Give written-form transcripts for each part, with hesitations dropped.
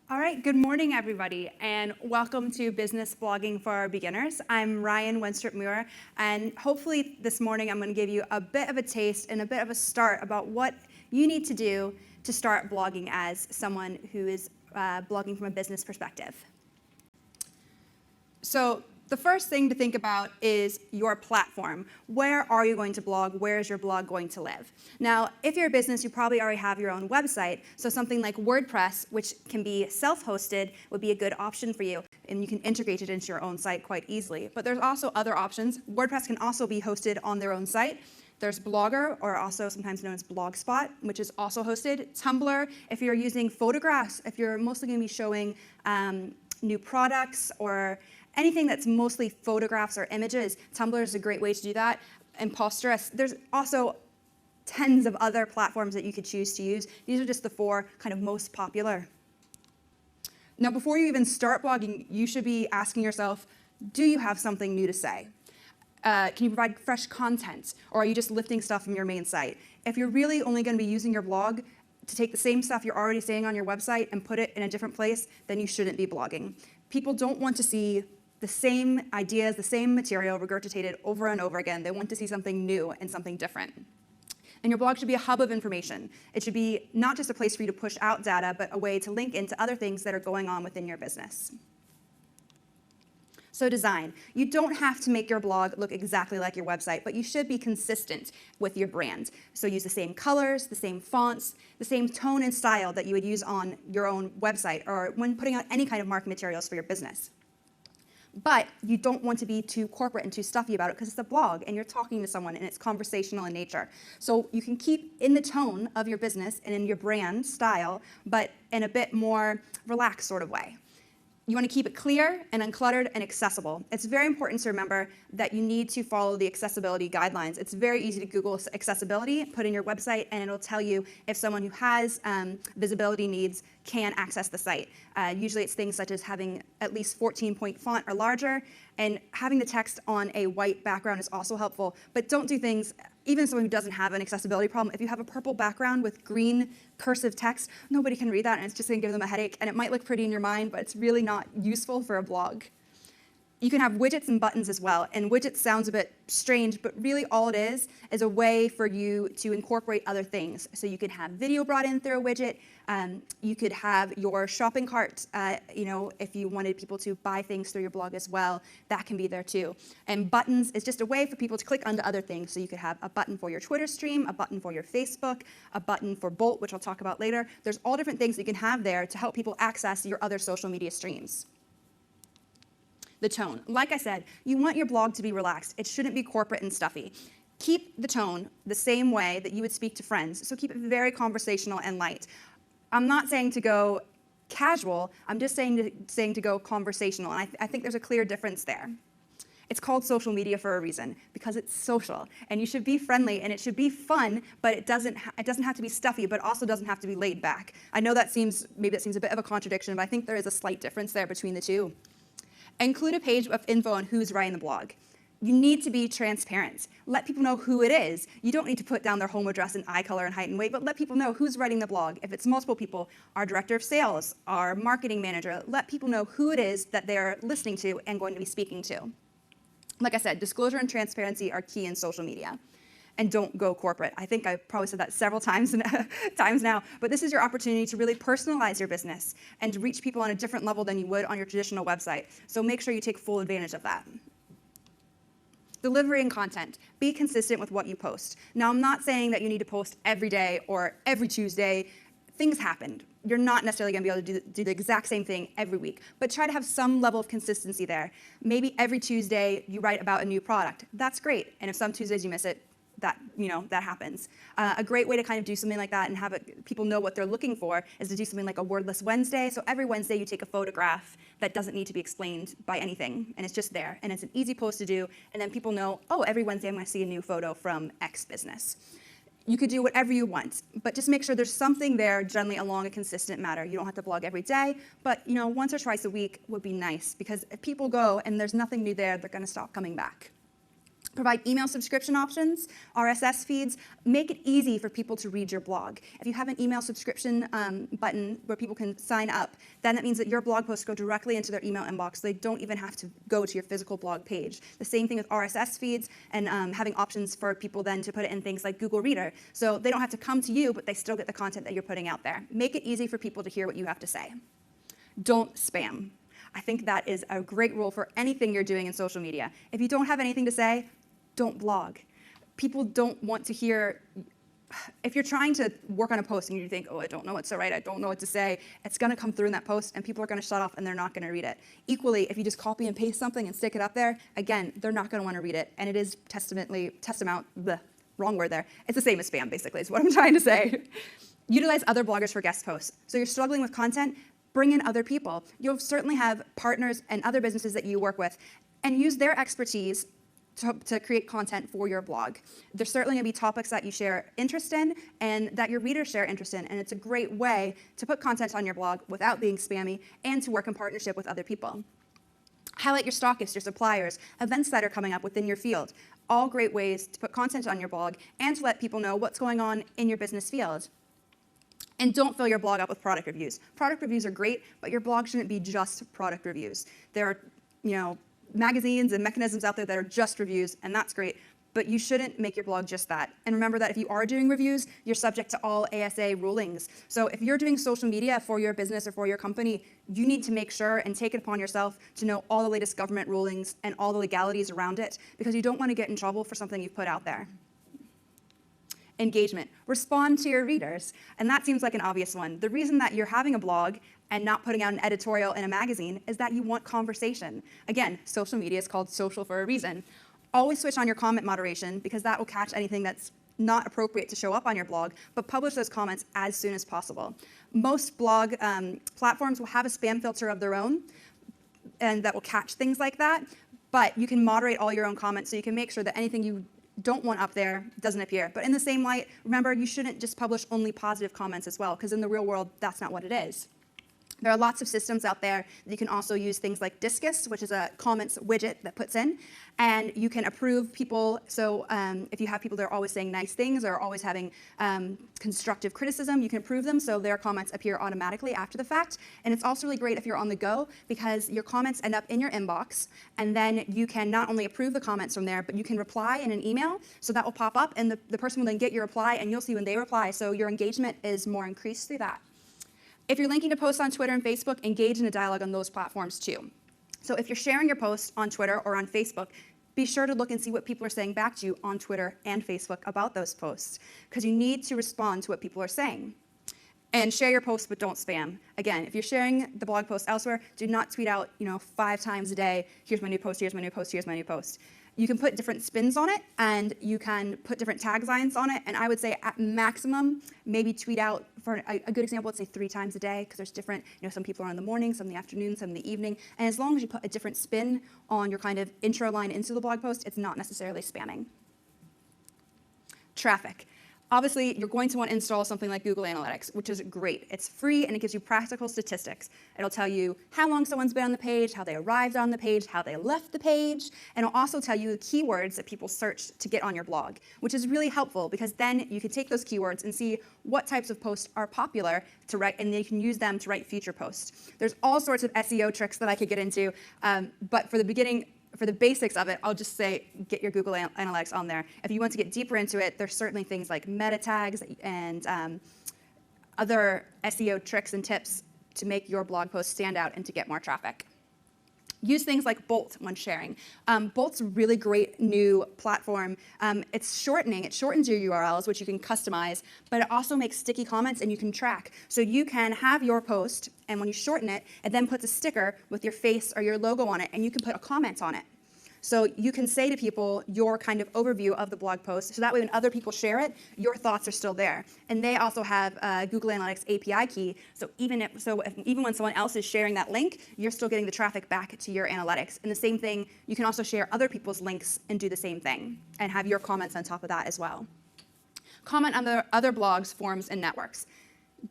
All right, good morning, everybody, and welcome to Business Blogging for Beginners. I'm Ryan Wenstrup-Muir, and hopefully this morning I'm going to give you a bit of a taste and a bit of a start about what you need to do to start blogging as someone who is blogging from a business perspective. So the first thing to think about is your platform. Where are you going to blog? Where is your blog going to live? Now, if you're a business, you probably already have your own website, so something like WordPress, which can be self-hosted, would be a good option for you, and you can integrate it into your own site quite easily. But there's also other options. WordPress can also be hosted on their own site. There's Blogger, or also sometimes known as Blogspot, which is also hosted. Tumblr, if you're using photographs, if you're mostly going to be showing new products or anything that's mostly photographs or images, Tumblr is a great way to do that. Imposter, there's also tons of other platforms that you could choose to use. These are just the four kind of most popular. Now, before you even start blogging, you should be asking yourself, do you have something new to say? Can you provide fresh content, or are you just lifting stuff from your main site? If you're really only going to be using your blog to take the same stuff you're already saying on your website and put it in a different place, then you shouldn't be blogging. People don't want to see the same ideas, the same material regurgitated over and over again. They want to see something new and something different. And your blog should be a hub of information. It should be not just a place for you to push out data, but a way to link into other things that are going on within your business. So design. You don't have to make your blog look exactly like your website, but you should be consistent with your brand. So use the same colors, the same fonts, the same tone and style that you would use on your own website or when putting out any kind of marketing materials for your business. But you don't want to be too corporate and too stuffy about it because it's a blog and you're talking to someone and it's conversational in nature. So you can keep in the tone of your business and in your brand style, but in a bit more relaxed sort of way. You want to keep it clear and uncluttered and accessible. It's very important to remember that you need to follow the accessibility guidelines. It's very easy to Google accessibility, put in your website, and it'll tell you if someone who has visibility needs can access the site. Usually it's things such as having at least 14-point font or larger, and having the text on a white background is also helpful. But don't do things, even someone who doesn't have an accessibility problem, if you have a purple background with green cursive text, nobody can read that and it's just going to give them a headache, and it might look pretty in your mind, but it's really not useful for a blog. You can have widgets and buttons as well, and widgets sounds a bit strange, but really all it is a way for you to incorporate other things. So you could have video brought in through a widget. You could have your shopping cart, if you wanted people to buy things through your blog as well, that can be there too. And buttons is just a way for people to click onto other things. So you could have a button for your Twitter stream, a button for your Facebook, a button for Bolt, which I'll talk about later. There's all different things that you can have there to help people access your other social media streams. The tone. Like I said, you want your blog to be relaxed. It shouldn't be corporate and stuffy. Keep the tone the same way that you would speak to friends. So keep it very conversational and light. I'm not saying to go casual. I'm just saying to go conversational. And I think there's a clear difference there. It's called social media for a reason, because it's social. And you should be friendly, and it should be fun, but it doesn't have to be stuffy, but also doesn't have to be laid back. I know maybe that seems a bit of a contradiction, but I think there is a slight difference there between the two. Include a page of info on who's writing the blog. You need to be transparent. Let people know who it is. You don't need to put down their home address and eye color and height and weight, but let people know who's writing the blog. If it's multiple people, our director of sales, our marketing manager, let people know who it is that they're listening to and going to be speaking to. Like I said, disclosure and transparency are key in social media. And don't go corporate. I think I've probably said that several times now, but this is your opportunity to really personalize your business and to reach people on a different level than you would on your traditional website. So make sure you take full advantage of that. Delivery and content. Be consistent with what you post. Now, I'm not saying that you need to post every day or every Tuesday. Things happen. You're not necessarily going to be able to do the exact same thing every week, but try to have some level of consistency there. Maybe every Tuesday you write about a new product. That's great. And if some Tuesdays you miss it, that happens. A great way to kind of do something like that and have people know what they're looking for is to do something like a wordless Wednesday. So every Wednesday you take a photograph that doesn't need to be explained by anything, and it's just there. And it's an easy post to do, and then people know, oh, every Wednesday I'm going to see a new photo from X business. You could do whatever you want, but just make sure there's something there generally along a consistent manner. You don't have to blog every day, but once or twice a week would be nice, because if people go and there's nothing new there, they're going to stop coming back. Provide email subscription options, RSS feeds. Make it easy for people to read your blog. If you have an email subscription button where people can sign up, then that means that your blog posts go directly into their email inbox. So they don't even have to go to your physical blog page. The same thing with RSS feeds and having options for people then to put it in things like Google Reader. So they don't have to come to you, but they still get the content that you're putting out there. Make it easy for people to hear what you have to say. Don't spam. I think that is a great rule for anything you're doing in social media. If you don't have anything to say, don't blog. People don't want to hear, if you're trying to work on a post and you think, oh, I don't know what to write, I don't know what to say, it's gonna come through in that post and people are gonna shut off and they're not gonna read it. Equally, if you just copy and paste something and stick it up there, again, they're not gonna wanna read it. And it is wrong word there. It's the same as spam, basically, is what I'm trying to say. Utilize other bloggers for guest posts. So you're struggling with content, bring in other people. You'll certainly have partners and other businesses that you work with and use their expertise to create content for your blog. There's certainly gonna be topics that you share interest in and that your readers share interest in, and it's a great way to put content on your blog without being spammy and to work in partnership with other people. Highlight your stockists, your suppliers, events that are coming up within your field. All great ways to put content on your blog and to let people know what's going on in your business field. And don't fill your blog up with product reviews. Product reviews are great, but your blog shouldn't be just product reviews. There are, magazines and mechanisms out there that are just reviews, and that's great, but you shouldn't make your blog just that. And remember that if you are doing reviews, you're subject to all ASA rulings. So if you're doing social media for your business or for your company, you need to make sure and take it upon yourself to know all the latest government rulings and all the legalities around it, because you don't want to get in trouble for something you've put out there. Engagement. Respond to your readers. And that seems like an obvious one. The reason that you're having a blog and not putting out an editorial in a magazine is that you want conversation. Again, social media is called social for a reason. Always switch on your comment moderation because that will catch anything that's not appropriate to show up on your blog, but publish those comments as soon as possible. Most blog platforms will have a spam filter of their own and that will catch things like that, but you can moderate all your own comments so you can make sure that anything you don't want up there doesn't appear. But in the same light, remember, you shouldn't just publish only positive comments as well, because in the real world, that's not what it is. There are lots of systems out there that you can also use things like Disqus, which is a comments widget that puts in, and you can approve people. So if you have people that are always saying nice things or always having constructive criticism, you can approve them so their comments appear automatically after the fact. And it's also really great if you're on the go because your comments end up in your inbox, and then you can not only approve the comments from there, but you can reply in an email, so that will pop up, and the person will then get your reply, and you'll see when they reply, so your engagement is more increased through that. If you're linking to posts on Twitter and Facebook, engage in a dialogue on those platforms too. So if you're sharing your posts on Twitter or on Facebook, be sure to look and see what people are saying back to you on Twitter and Facebook about those posts, because you need to respond to what people are saying. And share your posts, but don't spam. Again, if you're sharing the blog post elsewhere, do not tweet out 5 times a day, here's my new post, here's my new post, here's my new post. You can put different spins on it, and you can put different taglines on it, and I would say at maximum, maybe tweet out, for a good example, let's say 3 times a day, because there's different, some people are in the morning, some in the afternoon, some in the evening, and as long as you put a different spin on your kind of intro line into the blog post, it's not necessarily spamming. Traffic. Obviously, you're going to want to install something like Google Analytics, which is great. It's free, and it gives you practical statistics. It'll tell you how long someone's been on the page, how they arrived on the page, how they left the page, and it'll also tell you the keywords that people searched to get on your blog, which is really helpful because then you can take those keywords and see what types of posts are popular to write, and then you can use them to write future posts. There's all sorts of SEO tricks that I could get into, but for the basics of it, I'll just say get your Google Analytics on there. If you want to get deeper into it, there's certainly things like meta tags and other SEO tricks and tips to make your blog post stand out and to get more traffic. Use things like Bolt when sharing. Bolt's a really great new platform. It shortens your URLs, which you can customize, but it also makes sticky comments and you can track. So you can have your post, and when you shorten it, it then puts a sticker with your face or your logo on it, and you can put a comment on it. So you can say to people your kind of overview of the blog post, so that way when other people share it, your thoughts are still there. And they also have a Google Analytics API key, so even when someone else is sharing that link, you're still getting the traffic back to your analytics. And the same thing, you can also share other people's links and do the same thing, and have your comments on top of that as well. Comment on the other blogs, forums, and networks.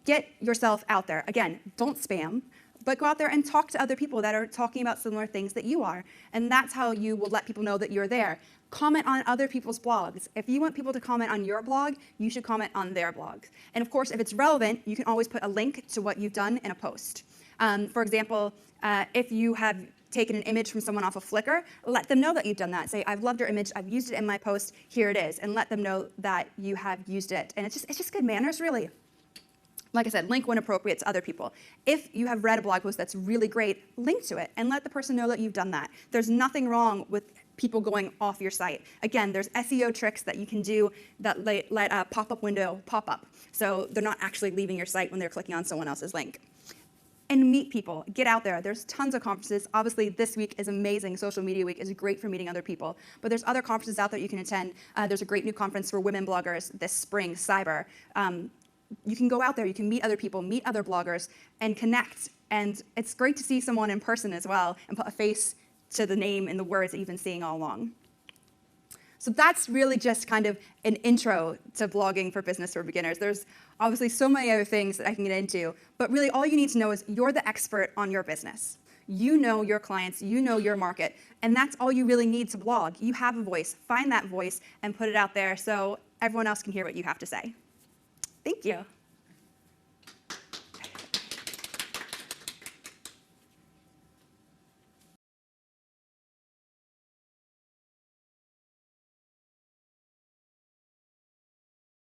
Get yourself out there. Again, don't spam. but go out there and talk to other people that are talking about similar things that you are. And that's how you will let people know that you're there. Comment on other people's blogs. If you want people to comment on your blog, you should comment on their blog. And of course, if it's relevant, you can always put a link to what you've done in a post. For example, if you have taken an image from someone off of Flickr, let them know that you've done that. Say, I've loved your image, I've used it in my post, here it is, and let them know that you have used it. And it's just good manners, really. Like I said, link when appropriate to other people. If you have read a blog post that's really great, link to it and let the person know that you've done that. There's nothing wrong with people going off your site. Again, there's SEO tricks that you can do that let a pop-up window pop up. So they're not actually leaving your site when they're clicking on someone else's link. And meet people, get out there. There's tons of conferences. Obviously, this week is amazing. Social Media Week is great for meeting other people. But there's other conferences out there you can attend. There's a great new conference for women bloggers this spring, Cyber. You can go out there, you can meet other people, meet other bloggers, and connect. And it's great to see someone in person as well and put a face to the name and the words that you've been seeing all along. So that's really just kind of an intro to blogging for business for beginners. There's obviously so many other things that I can get into, but really all you need to know is you're the expert on your business. You know your clients, you know your market, and that's all you really need to blog. You have a voice. Find that voice and put it out there so everyone else can hear what you have to say. Thank you.